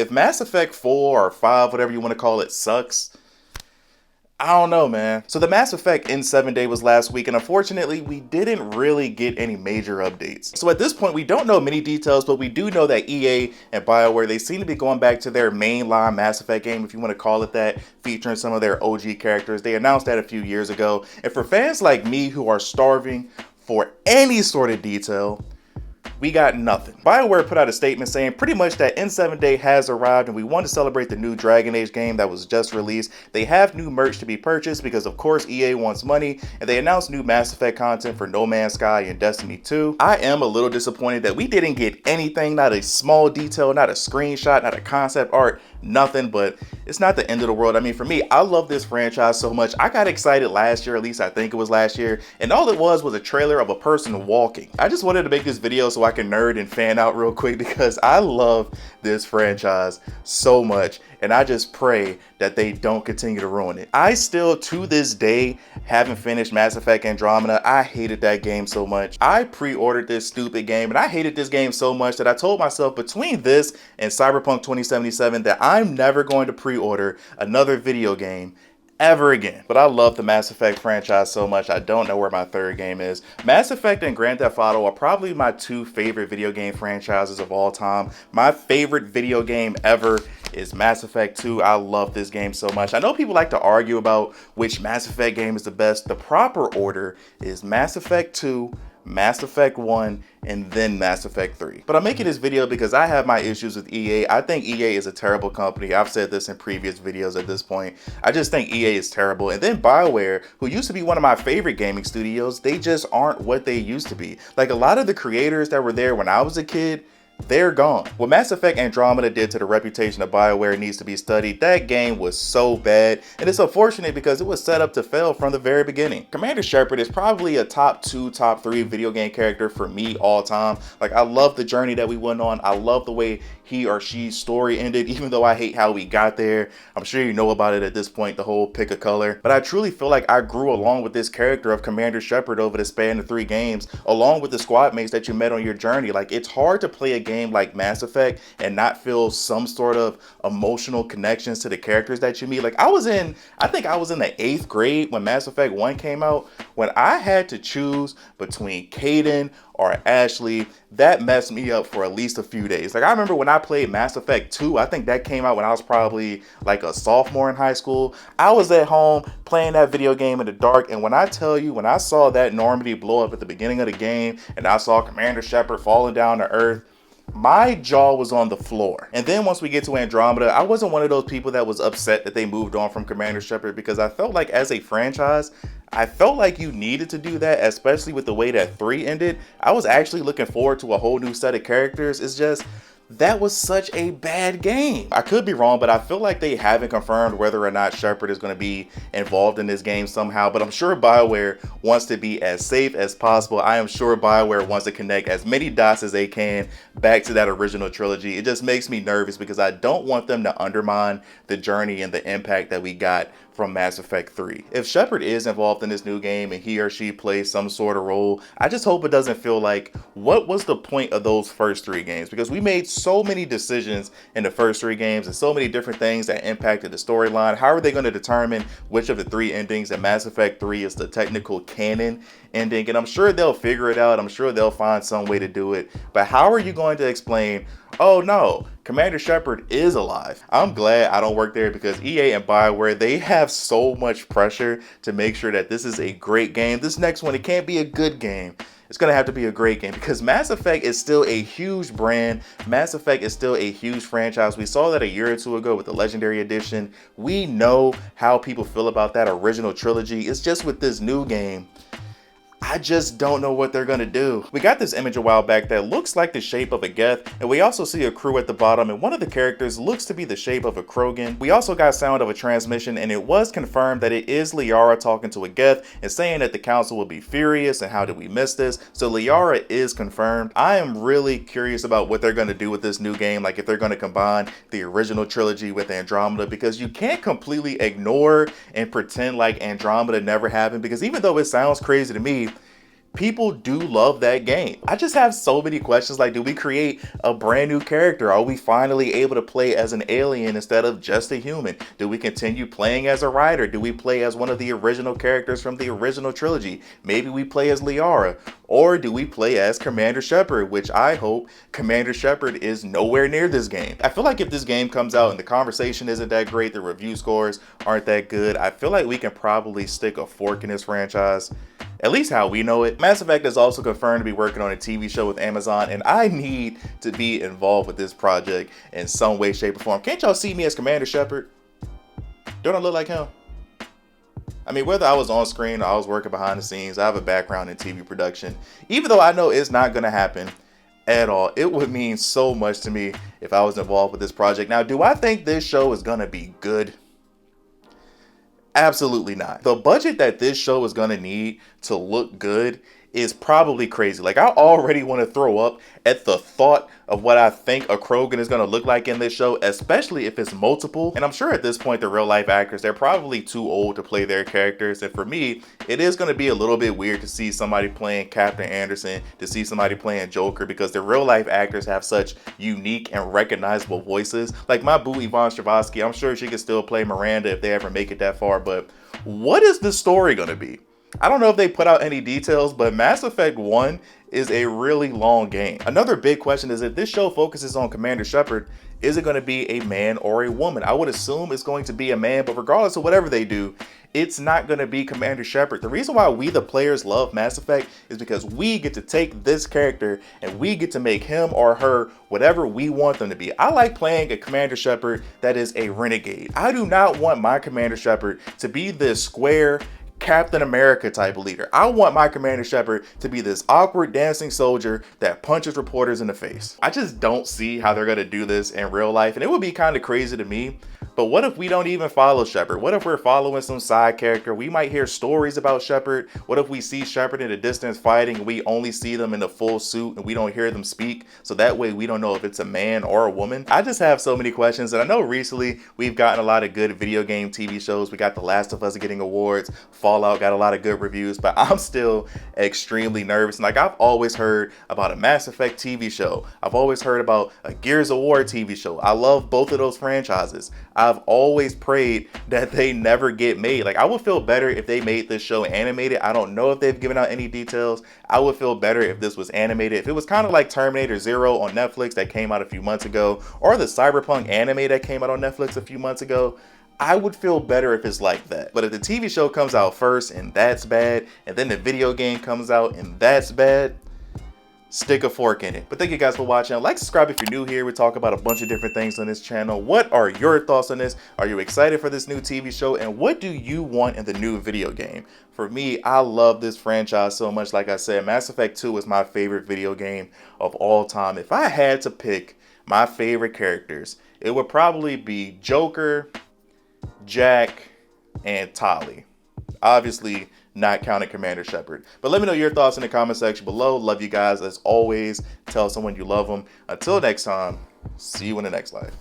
if Mass Effect 4 or 5, whatever you want to call it, sucks, I don't know, man. So the Mass Effect N7 Day was last week, and unfortunately, we didn't really get any major updates. So at this point, we don't know many details, but we do know that EA and BioWare, they seem to be going back to their mainline Mass Effect game, if you want to call it that, featuring some of their OG characters. They announced that a few years ago, and for fans like me who are starving for any sort of detail, we got nothing. BioWare put out a statement saying pretty much that N7 Day has arrived and we want to celebrate the new Dragon Age game that was just released. They have new merch to be purchased because of course EA wants money, and they announced new Mass Effect content for No Man's Sky and Destiny 2. I am a little disappointed that we didn't get anything, not a small detail, not a screenshot, not a concept art, nothing, but it's not the end of the world. I mean, for me, I love this franchise so much. I got excited last year, at least I think it was last year, and all it was a trailer of a person walking. I just wanted to make this video so I can nerd and fan out real quick because I love this franchise so much, and I just pray that they don't continue to ruin it. I still, to this day, haven't finished Mass Effect Andromeda. I hated that game so much. I pre-ordered this stupid game, and I hated this game so much that I told myself between this and Cyberpunk 2077 that I'm never going to pre-order another video game ever again. But I love the Mass Effect franchise so much, I don't know where my third game is. Mass Effect and Grand Theft Auto are probably my two favorite video game franchises of all time. My favorite video game ever is Mass Effect 2. I love this game so much. I know people like to argue about which Mass Effect game is the best. The proper order is Mass Effect 2, Mass Effect 1, and then Mass Effect 3. But I'm making this video because I have my issues with EA. I think EA is a terrible company. I've said this in previous videos at this point. I just think EA is terrible. And then BioWare, who used to be one of my favorite gaming studios, they just aren't what they used to be. Like a lot of the creators that were there when I was a kid, they're gone. What Mass Effect Andromeda did to the reputation of BioWare needs to be studied. That game was so bad, and it's unfortunate because it was set up to fail from the very beginning. Commander Shepard is probably a top 2, top 3 video game character for me all time. Like, I love the journey that we went on. I love the way he or she's story ended, even though I hate how we got there. I'm sure you know about it at this point, the whole pick a color. But I truly feel like I grew along with this character of Commander Shepard over the span of 3 games, along with the squad mates that you met on your journey. Like, it's hard to play a game like Mass Effect and not feel some sort of emotional connections to the characters that you meet. Like, I think I was in the 8th grade when Mass Effect 1 came out. When I had to choose between Kaidan or Ashley, that messed me up for at least a few days. Like, I remember when I played Mass Effect 2, I think that came out when I was probably like a sophomore in high school. I was at home playing that video game in the dark, and when I tell you, when I saw that Normandy blow up at the beginning of the game and I saw Commander Shepard falling down to Earth, my jaw was on the floor. And then once we get to Andromeda, I wasn't one of those people that was upset that they moved on from Commander Shepard, because I felt like as a franchise, I felt like you needed to do that, especially with the way that 3 ended. I was actually looking forward to a whole new set of characters. It's just, that was such a bad game. I could be wrong, but I feel like they haven't confirmed whether or not Shepard is going to be involved in this game somehow. But I'm sure BioWare wants to be as safe as possible. I am sure BioWare wants to connect as many dots as they can back to that original trilogy. It just makes me nervous because I don't want them to undermine the journey and the impact that we got from Mass Effect 3. If Shepard is involved in this new game and he or she plays some sort of role, I just hope it doesn't feel like, what was the point of those first 3 games? Because we made so many decisions in the first 3 games and so many different things that impacted the storyline. How are they going to determine which of the 3 endings in Mass Effect 3 is the technical canon ending? And I'm sure they'll figure it out. I'm sure they'll find some way to do it. But how are you going to explain, oh no, Commander Shepard is alive? I'm glad I don't work there, because EA and BioWare, they have so much pressure to make sure that this is a great game. This next one, it can't be a good game. It's gonna have to be a great game, because Mass Effect is still a huge brand. Mass Effect is still a huge franchise. We saw that a year or 2 ago with the Legendary Edition. We know how people feel about that original trilogy. It's just with this new game, I just don't know what they're gonna do. We got this image a while back that looks like the shape of a Geth, and we also see a crew at the bottom, and one of the characters looks to be the shape of a Krogan. We also got sound of a transmission, and it was confirmed that it is Liara talking to a Geth and saying that the council will be furious and how did we miss this. So Liara is confirmed. I am really curious about what they're gonna do with this new game, like if they're gonna combine the original trilogy with Andromeda, because you can't completely ignore and pretend like Andromeda never happened, because even though it sounds crazy to me, People do love that game. I just have so many questions like, do we create a brand new character? Are we finally able to play as an alien instead of just a human? Do we continue playing as a Rider? Do we play as one of the original characters from the original trilogy? Maybe we play as Liara. Or do we play as Commander Shepard, which I hope Commander Shepard is nowhere near this game. I feel like if this game comes out and the conversation isn't that great, the review scores aren't that good, I feel like we can probably stick a fork in this franchise. At least how we know it. Mass Effect is also confirmed to be working on a TV show with Amazon, and I need to be involved with this project in some way, shape, or form. Can't y'all see me as Commander Shepard? Don't I look like him? I mean, whether I was on screen or I was working behind the scenes, I have a background in TV production. Even though I know it's not going to happen at all, it would mean so much to me if I was involved with this project. Now, do I think this show is going to be good? Absolutely not. The budget that this show is going to need to look good is probably crazy. Like, I already want to throw up at the thought of what I think a Krogan is going to look like in this show, especially if it's multiple. And I'm sure at this point, the real life actors, they're probably too old to play their characters. And for me, it is going to be a little bit weird to see somebody playing Captain Anderson, to see somebody playing Joker, because the real life actors have such unique and recognizable voices. Like my boo Yvonne Strahovski, I'm sure she could still play Miranda if they ever make it that far. But what is the story going to be? I don't know if they put out any details, but Mass Effect 1 is a really long game. Another big question is, if this show focuses on Commander Shepard, is it going to be a man or a woman? I would assume it's going to be a man, but regardless of whatever they do, it's not going to be Commander Shepard. The reason why we, the players, love Mass Effect is because we get to take this character and we get to make him or her whatever we want them to be. I like playing a Commander Shepard that is a renegade. I do not want my Commander Shepard to be this square Captain America type of leader. I want my Commander Shepard to be this awkward dancing soldier that punches reporters in the face. I just don't see how they're gonna do this in real life, and it would be kind of crazy to me. But what if we don't even follow Shepard? What if we're following some side character? We might hear stories about Shepard. What if we see Shepard in the distance fighting and we only see them in the full suit and we don't hear them speak? So that way we don't know if it's a man or a woman. I just have so many questions, and I know recently we've gotten a lot of good video game TV shows. We got The Last of Us getting awards. Fallout got a lot of good reviews, but I'm still extremely nervous. And like, I've always heard about a Mass Effect TV show. I've always heard about a Gears of War TV show. I love both of those franchises. I've always prayed that they never get made. Like, I would feel better if they made this show animated. I don't know if they've given out any details. I would feel better if this was animated. If it was kind of like Terminator Zero on Netflix that came out a few months ago, or the Cyberpunk anime that came out on Netflix a few months ago, I would feel better if it's like that. But if the TV show comes out first and that's bad, and then the video game comes out and that's bad, stick a fork in it. But thank you guys for watching. Like, subscribe if you're new here. We talk about a bunch of different things on this channel. What are your thoughts on this? Are you excited for this new TV show? And what do you want in the new video game? For me, I love this franchise so much. Like I said, Mass Effect 2 is my favorite video game of all time. If I had to pick my favorite characters, it would probably be Joker, Jack, and Tali. Obviously, not counting Commander Shepard. But let me know your thoughts in the comment section below. Love you guys as always. Tell someone you love them. Until next time, see you in the next life.